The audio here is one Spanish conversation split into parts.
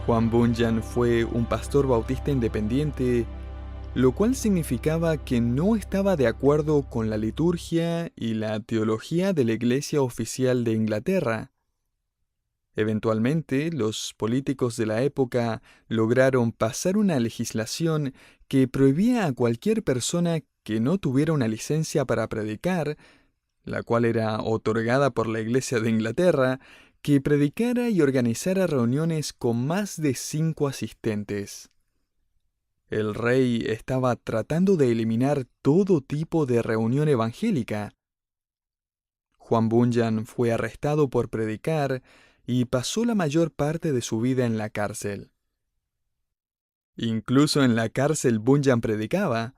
Juan Bunyan fue un pastor bautista independiente, lo cual significaba que no estaba de acuerdo con la liturgia y la teología de la Iglesia Oficial de Inglaterra. Eventualmente, los políticos de la época lograron pasar una legislación que prohibía a cualquier persona que no tuviera una licencia para predicar, la cual era otorgada por la Iglesia de Inglaterra, que predicara y organizara reuniones con más de 5 asistentes. El rey estaba tratando de eliminar todo tipo de reunión evangélica. Juan Bunyan fue arrestado por predicar y pasó la mayor parte de su vida en la cárcel. Incluso en la cárcel Bunyan predicaba.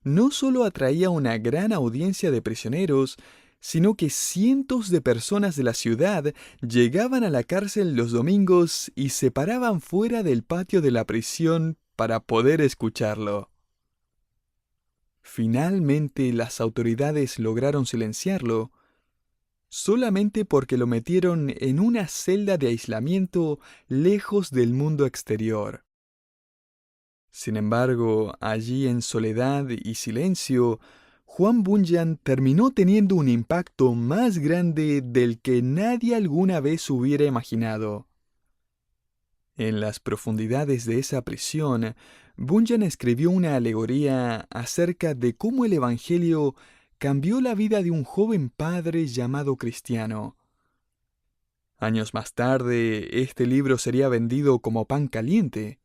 No solo atraía una gran audiencia de prisioneros, sino que cientos de personas de la ciudad llegaban a la cárcel los domingos y se paraban fuera del patio de la prisión para poder escucharlo. Finalmente las autoridades lograron silenciarlo, solamente porque lo metieron en una celda de aislamiento lejos del mundo exterior. Sin embargo, allí en soledad y silencio, Juan Bunyan terminó teniendo un impacto más grande del que nadie alguna vez hubiera imaginado. En las profundidades de esa prisión, Bunyan escribió una alegoría acerca de cómo el Evangelio cambió la vida de un joven padre llamado Cristiano. Años más tarde, este libro sería vendido como pan caliente.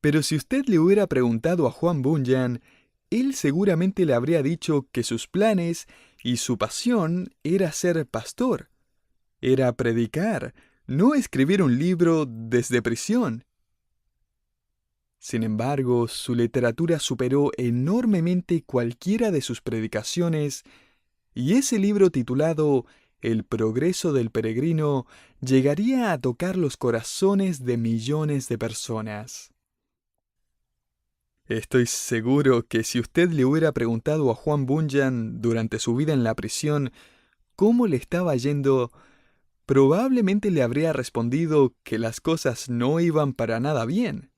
Pero si usted le hubiera preguntado a Juan Bunyan, él seguramente le habría dicho que sus planes y su pasión era ser pastor, era predicar, no escribir un libro desde prisión. Sin embargo, su literatura superó enormemente cualquiera de sus predicaciones, y ese libro titulado El progreso del peregrino llegaría a tocar los corazones de millones de personas. Estoy seguro que si usted le hubiera preguntado a Juan Bunyan durante su vida en la prisión cómo le estaba yendo, probablemente le habría respondido que las cosas no iban para nada bien.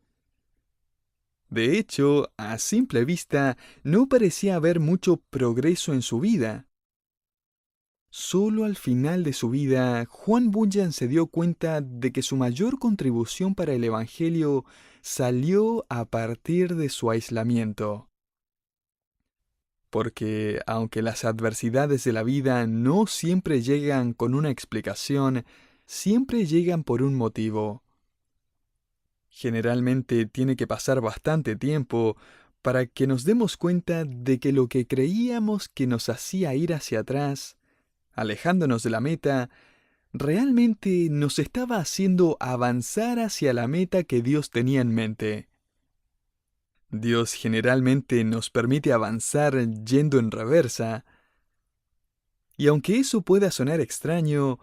De hecho, a simple vista, no parecía haber mucho progreso en su vida. Solo al final de su vida, Juan Bunyan se dio cuenta de que su mayor contribución para el Evangelio salió a partir de su aislamiento. Porque aunque las adversidades de la vida no siempre llegan con una explicación, siempre llegan por un motivo. Generalmente tiene que pasar bastante tiempo para que nos demos cuenta de que lo que creíamos que nos hacía ir hacia atrás, alejándonos de la meta, realmente nos estaba haciendo avanzar hacia la meta que Dios tenía en mente. Dios generalmente nos permite avanzar yendo en reversa, y aunque eso pueda sonar extraño,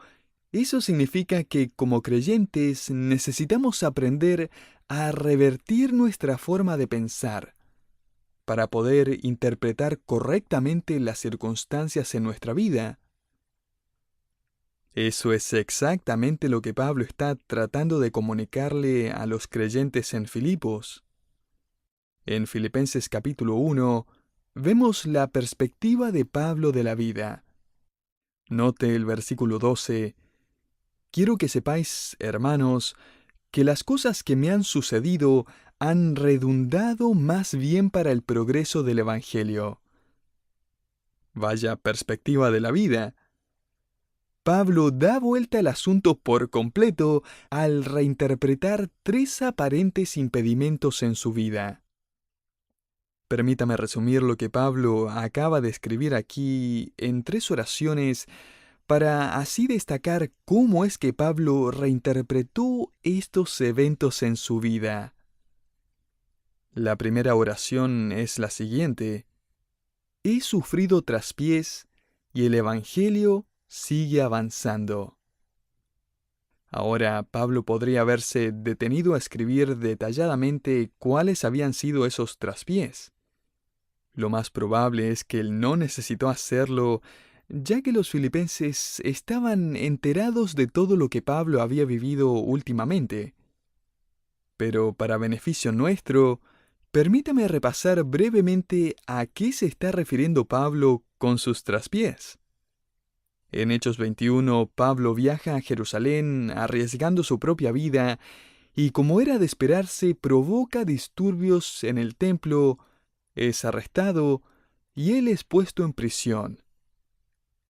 eso significa que como creyentes necesitamos aprender a revertir nuestra forma de pensar para poder interpretar correctamente las circunstancias en nuestra vida. Eso es exactamente lo que Pablo está tratando de comunicarle a los creyentes en Filipos. En Filipenses capítulo 1, vemos la perspectiva de Pablo de la vida. Note el versículo 12. Quiero que sepáis, hermanos, que las cosas que me han sucedido han redundado más bien para el progreso del Evangelio. Vaya perspectiva de la vida. Pablo da vuelta al asunto por completo al reinterpretar 3 aparentes impedimentos en su vida. Permítame resumir lo que Pablo acaba de escribir aquí en 3 oraciones para así destacar cómo es que Pablo reinterpretó estos eventos en su vida. La primera oración es la siguiente: he sufrido traspiés y el Evangelio sigue avanzando. Ahora, Pablo podría haberse detenido a escribir detalladamente cuáles habían sido esos traspiés. Lo más probable es que él no necesitó hacerlo, ya que los filipenses estaban enterados de todo lo que Pablo había vivido últimamente. Pero para beneficio nuestro, permítame repasar brevemente a qué se está refiriendo Pablo con sus traspiés. En Hechos 21, Pablo viaja a Jerusalén arriesgando su propia vida y, como era de esperarse, provoca disturbios en el templo, es arrestado y él es puesto en prisión.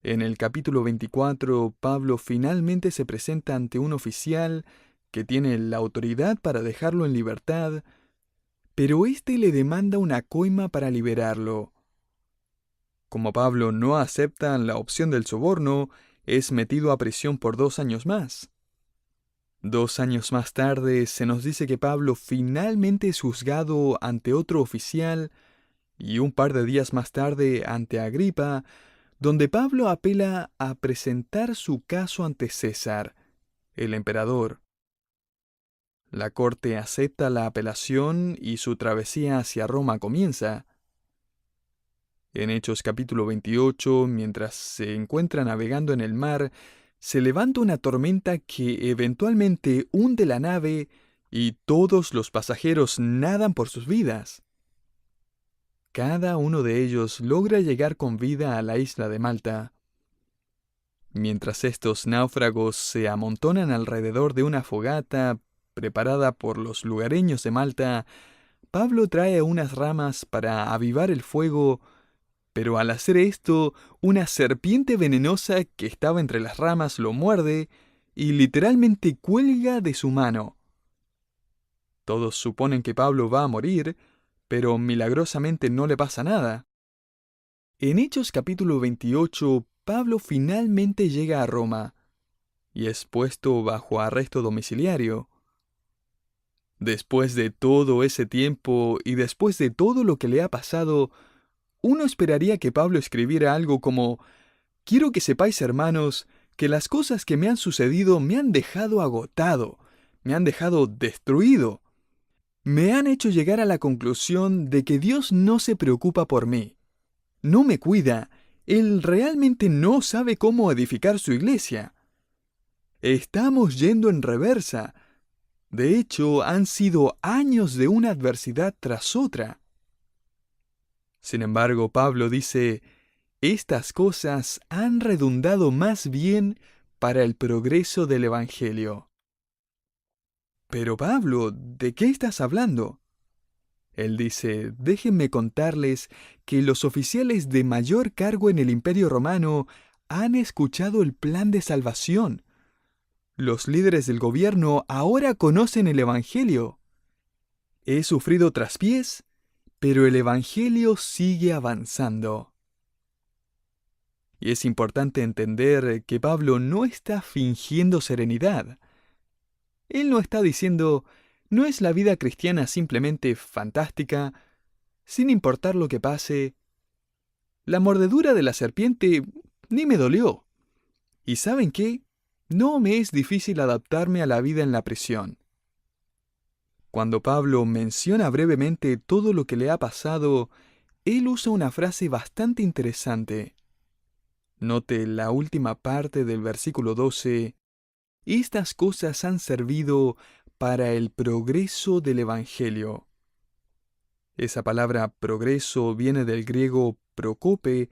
En el capítulo 24, Pablo finalmente se presenta ante un oficial que tiene la autoridad para dejarlo en libertad, pero éste le demanda una coima para liberarlo. Como Pablo no acepta la opción del soborno, es metido a prisión por 2 años más. 2 años más tarde se nos dice que Pablo finalmente es juzgado ante otro oficial y un par de días más tarde ante Agripa, donde Pablo apela a presentar su caso ante César, el emperador. La corte acepta la apelación y su travesía hacia Roma comienza. En Hechos capítulo 28, mientras se encuentra navegando en el mar, se levanta una tormenta que eventualmente hunde la nave y todos los pasajeros nadan por sus vidas. Cada uno de ellos logra llegar con vida a la isla de Malta. Mientras estos náufragos se amontonan alrededor de una fogata preparada por los lugareños de Malta, Pablo trae unas ramas para avivar el fuego, pero al hacer esto, una serpiente venenosa que estaba entre las ramas lo muerde y literalmente cuelga de su mano. Todos suponen que Pablo va a morir, pero milagrosamente no le pasa nada. En Hechos capítulo 28, Pablo finalmente llega a Roma y es puesto bajo arresto domiciliario. Después de todo ese tiempo y después de todo lo que le ha pasado, uno esperaría que Pablo escribiera algo como: «Quiero que sepáis, hermanos, que las cosas que me han sucedido me han dejado agotado, me han dejado destruido. Me han hecho llegar a la conclusión de que Dios no se preocupa por mí. No me cuida. Él realmente no sabe cómo edificar su iglesia. Estamos yendo en reversa. De hecho, han sido años de una adversidad tras otra». Sin embargo, Pablo dice: «Estas cosas han redundado más bien para el progreso del Evangelio». Pero Pablo, ¿de qué estás hablando? Él dice: «Déjenme contarles que los oficiales de mayor cargo en el Imperio Romano han escuchado el plan de salvación. Los líderes del gobierno ahora conocen el Evangelio. He sufrido traspiés, pero el Evangelio sigue avanzando». Y es importante entender que Pablo no está fingiendo serenidad. Él no está diciendo: «¿No es la vida cristiana simplemente fantástica? Sin importar lo que pase, la mordedura de la serpiente ni me dolió. ¿Y saben qué? No me es difícil adaptarme a la vida en la prisión». Cuando Pablo menciona brevemente todo lo que le ha pasado, él usa una frase bastante interesante. Note la última parte del versículo 12. «Estas cosas han servido para el progreso del Evangelio». Esa palabra progreso viene del griego prokope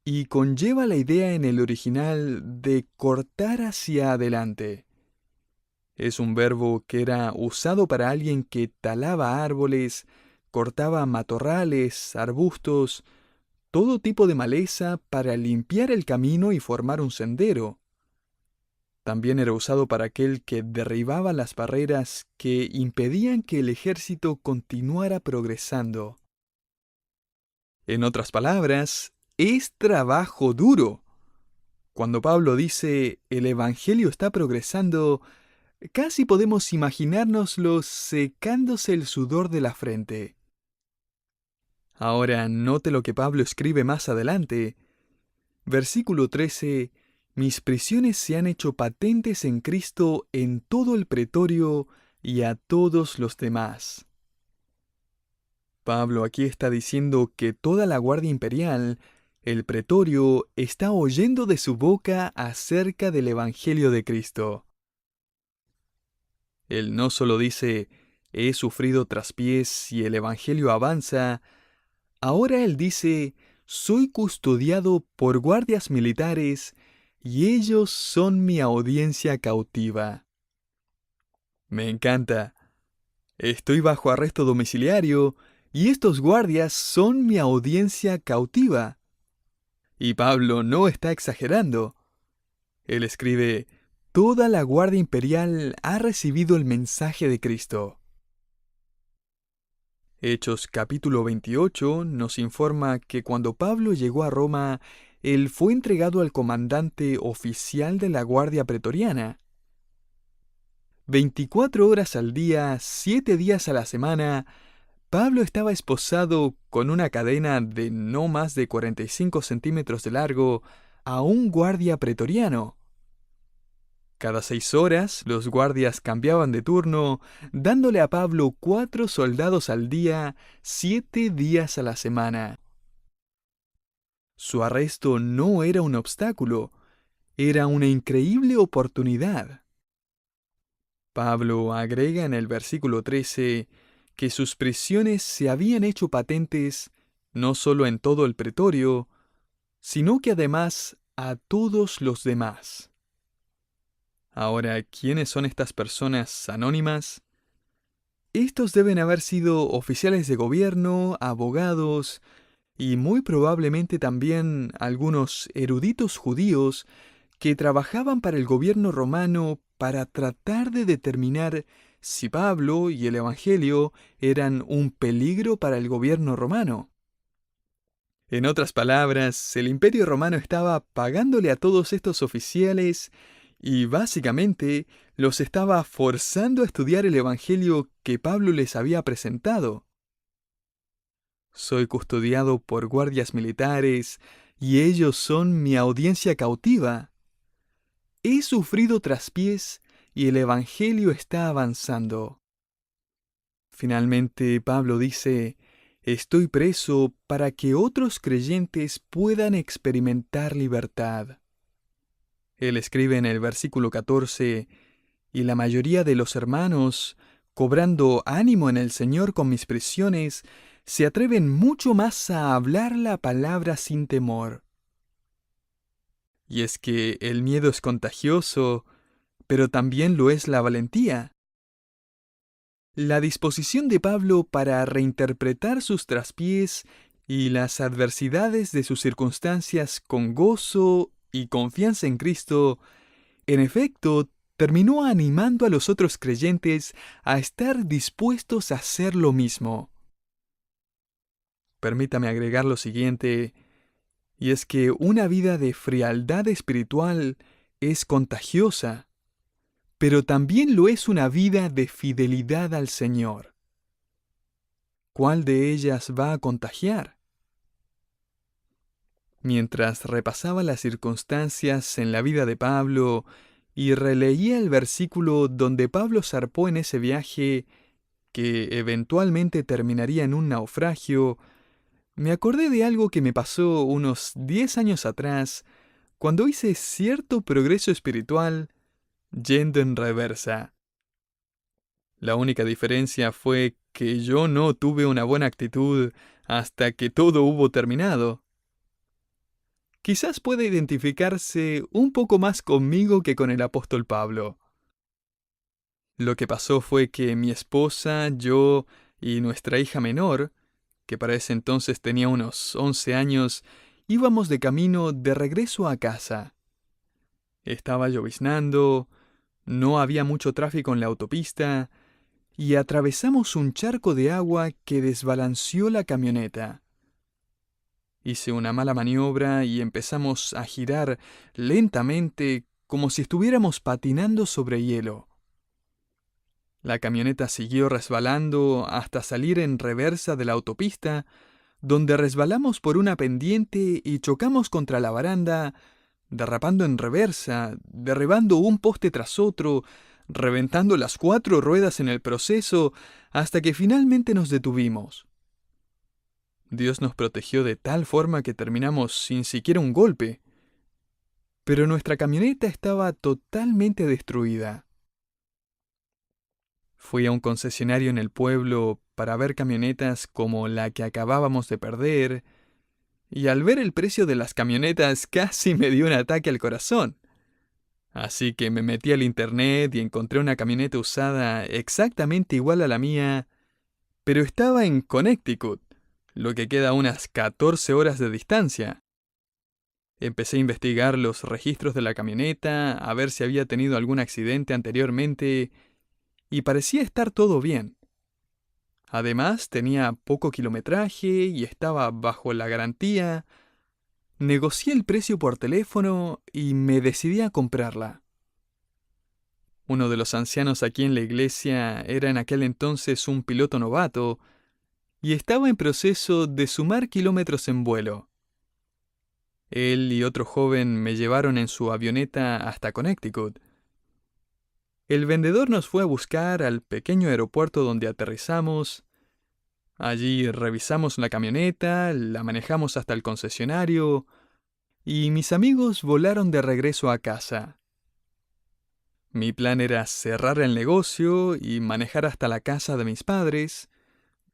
y conlleva la idea en el original de cortar hacia adelante. Es un verbo que era usado para alguien que talaba árboles, cortaba matorrales, arbustos, todo tipo de maleza para limpiar el camino y formar un sendero. También era usado para aquel que derribaba las barreras que impedían que el ejército continuara progresando. En otras palabras, es trabajo duro. Cuando Pablo dice «el Evangelio está progresando», casi podemos imaginárnoslo secándose el sudor de la frente. Ahora note lo que Pablo escribe más adelante. Versículo 13. «Mis prisiones se han hecho patentes en Cristo en todo el pretorio y a todos los demás». Pablo aquí está diciendo que toda la guardia imperial, El pretorio está oyendo de su boca acerca del Evangelio de Cristo. Él no solo dice, he sufrido traspiés y el Evangelio avanza, ahora él dice, soy custodiado por guardias militares y ellos son mi audiencia cautiva. Me encanta. Estoy bajo arresto domiciliario y estos guardias son mi audiencia cautiva. Y Pablo no está exagerando. Él escribe, toda la guardia imperial ha recibido el mensaje de Cristo. Hechos capítulo 28 nos informa que cuando Pablo llegó a Roma, él fue entregado al comandante oficial de la guardia pretoriana. 24 horas al día, 7 días a la semana, Pablo estaba esposado con una cadena de no más de 45 centímetros de largo a un guardia pretoriano. Cada 6 horas, los guardias cambiaban de turno, dándole a Pablo 4 soldados al día, 7 días a la semana. Su arresto no era un obstáculo, era una increíble oportunidad. Pablo agrega en el versículo 13 que sus prisiones se habían hecho patentes no solo en todo el pretorio, sino que además a todos los demás. Ahora, ¿quiénes son estas personas anónimas? Estos deben haber sido oficiales de gobierno, abogados y muy probablemente también algunos eruditos judíos que trabajaban para el gobierno romano para tratar de determinar si Pablo y el Evangelio eran un peligro para el gobierno romano. En otras palabras, el Imperio Romano estaba pagándole a todos estos oficiales y básicamente los estaba forzando a estudiar el Evangelio que Pablo les había presentado. Soy custodiado por guardias militares y ellos son mi audiencia cautiva. He sufrido traspiés y el Evangelio está avanzando. Finalmente, Pablo dice, estoy preso para que otros creyentes puedan experimentar libertad. Él escribe en el versículo 14, y la mayoría de los hermanos, cobrando ánimo en el Señor con mis prisiones, se atreven mucho más a hablar la palabra sin temor. Y es que el miedo es contagioso, pero también lo es la valentía. La disposición de Pablo para reinterpretar sus traspiés y las adversidades de sus circunstancias con gozo y confianza en Cristo, en efecto, terminó animando a los otros creyentes a estar dispuestos a hacer lo mismo. Permítame agregar lo siguiente, y es que una vida de frialdad espiritual es contagiosa, pero también lo es una vida de fidelidad al Señor. ¿Cuál de ellas va a contagiar? Mientras repasaba las circunstancias en la vida de Pablo y releía el versículo donde Pablo zarpó en ese viaje que eventualmente terminaría en un naufragio, me acordé de algo que me pasó unos 10 años atrás, cuando hice cierto progreso espiritual yendo en reversa. La única diferencia fue que yo no tuve una buena actitud hasta que todo hubo terminado. Quizás pueda identificarse un poco más conmigo que con el apóstol Pablo. Lo que pasó fue que mi esposa, yo y nuestra hija menor, que para ese entonces tenía unos 11 años, íbamos de camino de regreso a casa. Estaba lloviznando, no había mucho tráfico en la autopista, y atravesamos un charco de agua que desbalanceó la camioneta. Hice una mala maniobra y empezamos a girar lentamente como si estuviéramos patinando sobre hielo. La camioneta siguió resbalando hasta salir en reversa de la autopista, donde resbalamos por una pendiente y chocamos contra la baranda, derrapando en reversa, derribando un poste tras otro, reventando las 4 ruedas en el proceso, hasta que finalmente nos detuvimos. Dios nos protegió de tal forma que terminamos sin siquiera un golpe. Pero nuestra camioneta estaba totalmente destruida. Fui a un concesionario en el pueblo para ver camionetas como la que acabábamos de perder, y al ver el precio de las camionetas casi me dio un ataque al corazón. Así que me metí al internet y encontré una camioneta usada exactamente igual a la mía, pero estaba en Connecticut, lo que queda a unas 14 horas de distancia. Empecé a investigar los registros de la camioneta, a ver si había tenido algún accidente anteriormente, y parecía estar todo bien. Además, tenía poco kilometraje y estaba bajo la garantía. Negocié el precio por teléfono y me decidí a comprarla. Uno de los ancianos aquí en la iglesia era en aquel entonces un piloto novato y estaba en proceso de sumar kilómetros en vuelo. Él y otro joven me llevaron en su avioneta hasta Connecticut. El vendedor nos fue a buscar al pequeño aeropuerto donde aterrizamos. Allí revisamos la camioneta, la manejamos hasta el concesionario y mis amigos volaron de regreso a casa. Mi plan era cerrar el negocio y manejar hasta la casa de mis padres,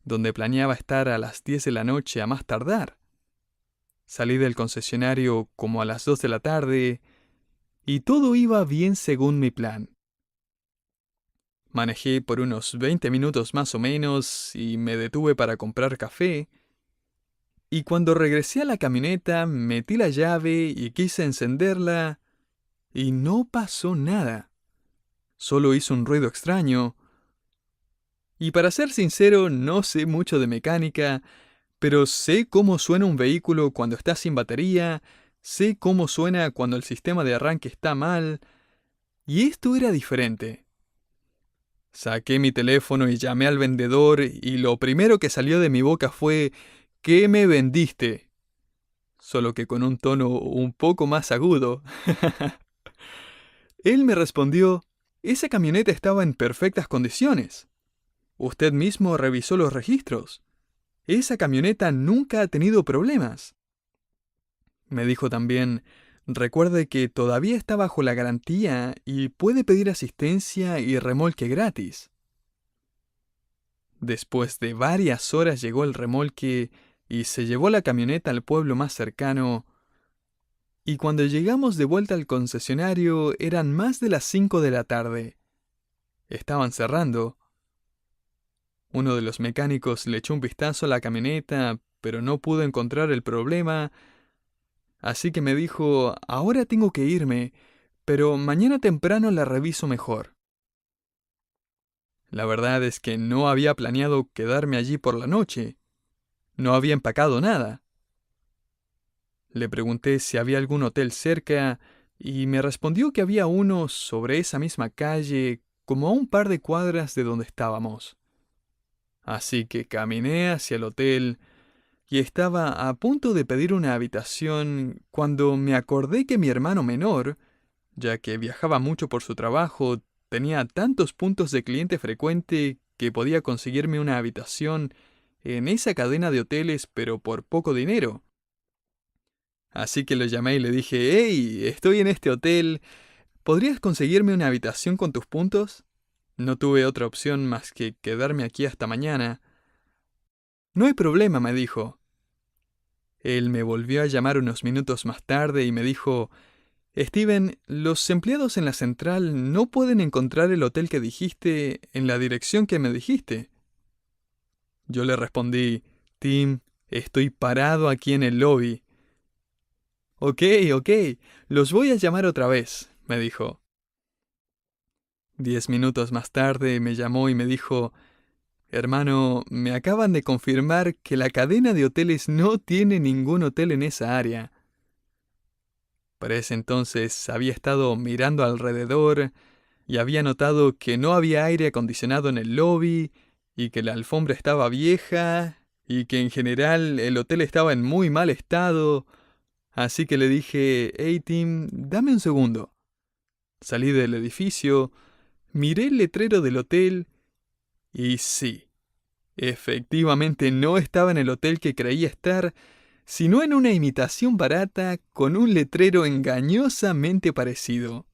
donde planeaba estar a las 10 de la noche a más tardar. Salí del concesionario como a las 2 de la tarde y todo iba bien según mi plan. Manejé por unos 20 minutos más o menos y me detuve para comprar café. Y cuando regresé a la camioneta, metí la llave y quise encenderla y no pasó nada. Solo hizo un ruido extraño. Y para ser sincero, no sé mucho de mecánica, pero sé cómo suena un vehículo cuando está sin batería, sé cómo suena cuando el sistema de arranque está mal, y esto era diferente. Saqué mi teléfono y llamé al vendedor y lo primero que salió de mi boca fue ¿qué me vendiste? Solo que con un tono un poco más agudo. Él me respondió, esa camioneta estaba en perfectas condiciones. Usted mismo revisó los registros. Esa camioneta nunca ha tenido problemas. Me dijo también, recuerde que todavía está bajo la garantía y puede pedir asistencia y remolque gratis. Después de varias horas llegó el remolque y se llevó la camioneta al pueblo más cercano. Y cuando llegamos de vuelta al concesionario eran más de las 5 de la tarde. Estaban cerrando. Uno de los mecánicos le echó un vistazo a la camioneta, pero no pudo encontrar el problema, así que me dijo, ahora tengo que irme, pero mañana temprano la reviso mejor. La verdad es que no había planeado quedarme allí por la noche. No había empacado nada. Le pregunté si había algún hotel cerca y me respondió que había uno sobre esa misma calle, como a un par de cuadras de donde estábamos. Así que caminé hacia el hotel y estaba a punto de pedir una habitación cuando me acordé que mi hermano menor, ya que viajaba mucho por su trabajo, tenía tantos puntos de cliente frecuente que podía conseguirme una habitación en esa cadena de hoteles pero por poco dinero. Así que lo llamé y le dije, «Hey, estoy en este hotel, ¿podrías conseguirme una habitación con tus puntos?» No tuve otra opción más que quedarme aquí hasta mañana. «No hay problema», me dijo. Él me volvió a llamar unos minutos más tarde y me dijo, «Steven, los empleados en la central no pueden encontrar el hotel que dijiste en la dirección que me dijiste». Yo le respondí, «Tim, estoy parado aquí en el lobby». Ok, los voy a llamar otra vez», me dijo. 10 minutos más tarde me llamó y me dijo, «Hermano, me acaban de confirmar que la cadena de hoteles no tiene ningún hotel en esa área». Para ese entonces había estado mirando alrededor y había notado que no había aire acondicionado en el lobby y que la alfombra estaba vieja y que en general el hotel estaba en muy mal estado. Así que le dije, «Hey Tim, dame un segundo». Salí del edificio, miré el letrero del hotel y sí, Efectivamente, no estaba en el hotel que creía estar, sino en una imitación barata con un letrero engañosamente parecido.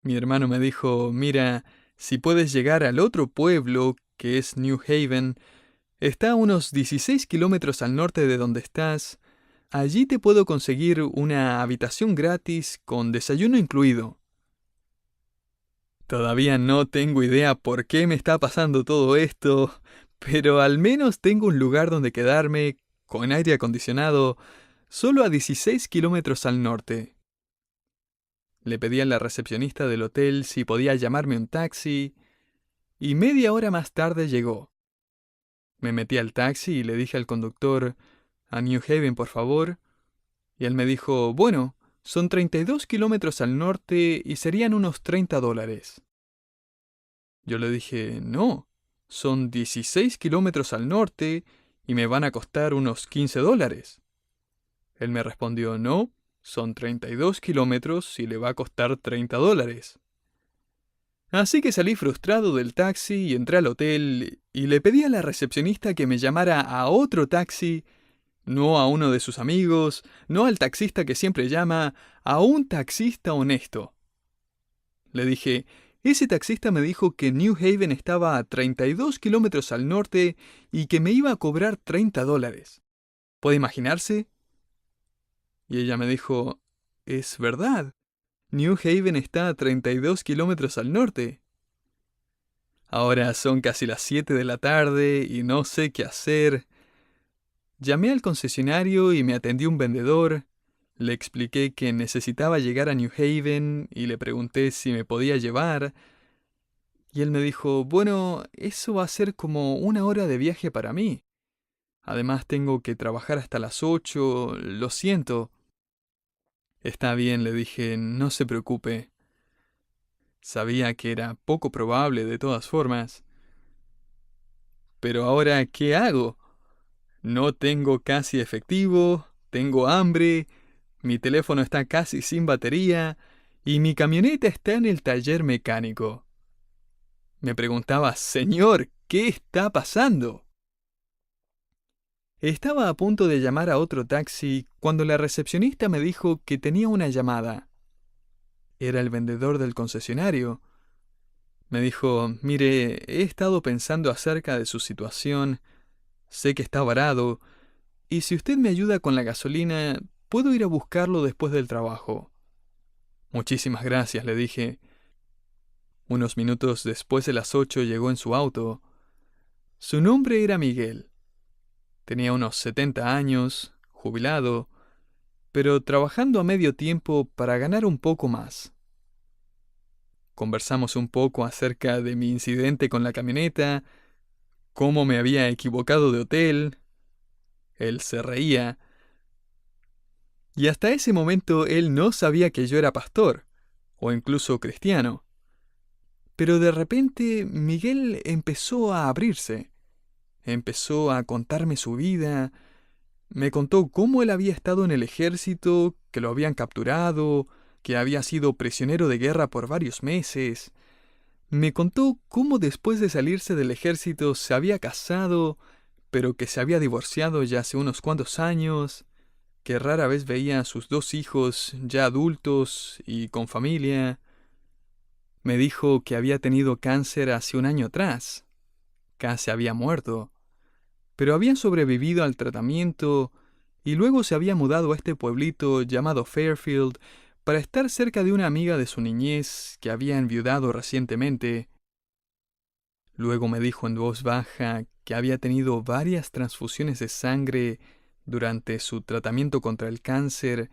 Mi hermano me dijo, mira, si puedes llegar al otro pueblo, que es New Haven, está a unos 16 kilómetros al norte de donde estás, allí te puedo conseguir una habitación gratis con desayuno incluido. Todavía no tengo idea por qué me está pasando todo esto, pero al menos tengo un lugar donde quedarme, con aire acondicionado, solo a 16 kilómetros al norte. Le pedí a la recepcionista del hotel si podía llamarme un taxi, y media hora más tarde llegó. Me metí al taxi y le dije al conductor, a New Haven, por favor, y él me dijo, bueno, son 32 kilómetros al norte y serían unos $30. Yo le dije, no, son 16 kilómetros al norte y me van a costar unos $15. Él me respondió, no, son 32 kilómetros y le va a costar $30. Así que salí frustrado del taxi y entré al hotel y le pedí a la recepcionista que me llamara a otro taxi, no a uno de sus amigos, no al taxista que siempre llama, a un taxista honesto. Le dije, ese taxista me dijo que New Haven estaba a 32 kilómetros al norte y que me iba a cobrar $30. ¿Puede imaginarse? Y ella me dijo, es verdad, New Haven está a 32 kilómetros al norte. Ahora son casi las 7 de la tarde y no sé qué hacer. Llamé al concesionario y me atendió un vendedor. Le expliqué que necesitaba llegar a New Haven y le pregunté si me podía llevar. Y él me dijo, bueno, eso va a ser como 1 hora de viaje para mí. Además tengo que trabajar hasta las 8, lo siento. Está bien, le dije, no se preocupe. Sabía que era poco probable de todas formas. Pero ahora, ¿qué hago? No tengo casi efectivo, tengo hambre, mi teléfono está casi sin batería y mi camioneta está en el taller mecánico. Me preguntaba, Señor, ¿qué está pasando? Estaba a punto de llamar a otro taxi cuando la recepcionista me dijo que tenía una llamada. Era el vendedor del concesionario. Me dijo, mire, he estado pensando acerca de su situación, sé que está varado, y si usted me ayuda con la gasolina, puedo ir a buscarlo después del trabajo. Muchísimas gracias, le dije. Unos minutos después de las 8 llegó en su auto. Su nombre era Miguel. Tenía unos 70 años, jubilado, pero trabajando a medio tiempo para ganar un poco más. Conversamos un poco acerca de mi incidente con la camioneta, cómo me había equivocado de hotel. Él se reía. Y hasta ese momento él no sabía que yo era pastor, o incluso cristiano. Pero de repente Miguel empezó a abrirse. Empezó a contarme su vida. Me contó cómo él había estado en el ejército, que lo habían capturado, que había sido prisionero de guerra por varios meses. Me contó cómo después de salirse del ejército se había casado, pero que se había divorciado ya hace unos cuantos años, que rara vez veía a sus 2 hijos ya adultos y con familia. Me dijo que había tenido cáncer hace un año atrás. Casi había muerto, pero había sobrevivido al tratamiento y luego se había mudado a este pueblito llamado Fairfield para estar cerca de una amiga de su niñez que había enviudado recientemente. Luego me dijo en voz baja que había tenido varias transfusiones de sangre durante su tratamiento contra el cáncer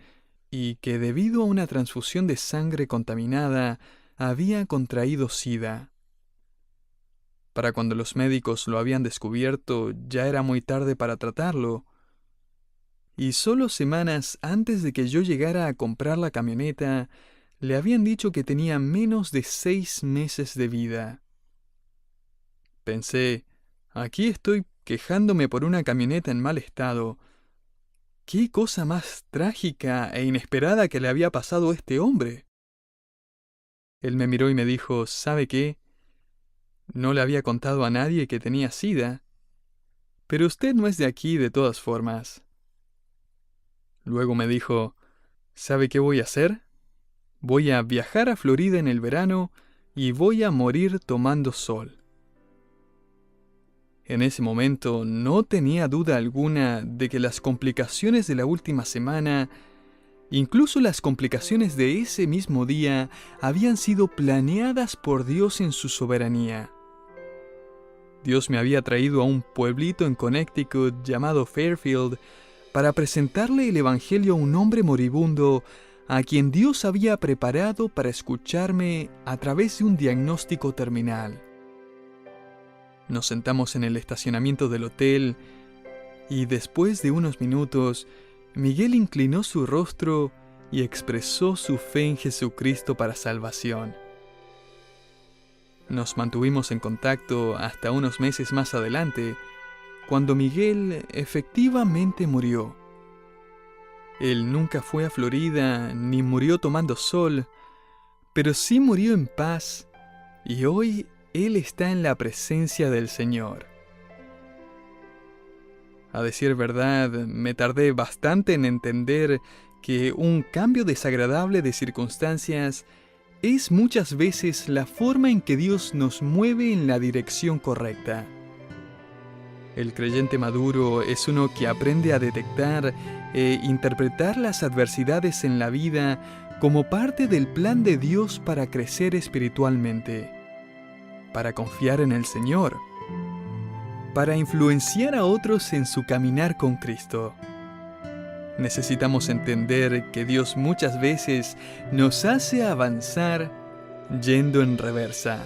y que debido a una transfusión de sangre contaminada había contraído SIDA. Para cuando los médicos lo habían descubierto ya era muy tarde para tratarlo, y solo semanas antes de que yo llegara a comprar la camioneta, le habían dicho que tenía menos de 6 meses de vida. Pensé, aquí estoy quejándome por una camioneta en mal estado. ¿Qué cosa más trágica e inesperada que le había pasado a este hombre? Él me miró y me dijo, ¿sabe qué? No le había contado a nadie que tenía SIDA. pero usted no es de aquí de todas formas. Luego me dijo, ¿sabe qué voy a hacer? Voy a viajar a Florida en el verano y voy a morir tomando sol. En ese momento no tenía duda alguna de que las complicaciones de la última semana, incluso las complicaciones de ese mismo día, habían sido planeadas por Dios en su soberanía. Dios me había traído a un pueblito en Connecticut llamado Fairfield para presentarle el Evangelio a un hombre moribundo a quien Dios había preparado para escucharme a través de un diagnóstico terminal. Nos sentamos en el estacionamiento del hotel y después de unos minutos, Miguel inclinó su rostro y expresó su fe en Jesucristo para salvación. Nos mantuvimos en contacto hasta unos meses más adelante, cuando Miguel efectivamente murió. Él nunca fue a Florida ni murió tomando sol, pero sí murió en paz, y hoy él está en la presencia del Señor. A decir verdad, me tardé bastante en entender que un cambio desagradable de circunstancias es muchas veces la forma en que Dios nos mueve en la dirección correcta. El creyente maduro es uno que aprende a detectar e interpretar las adversidades en la vida como parte del plan de Dios para crecer espiritualmente, para confiar en el Señor, para influenciar a otros en su caminar con Cristo. Necesitamos entender que Dios muchas veces nos hace avanzar yendo en reversa.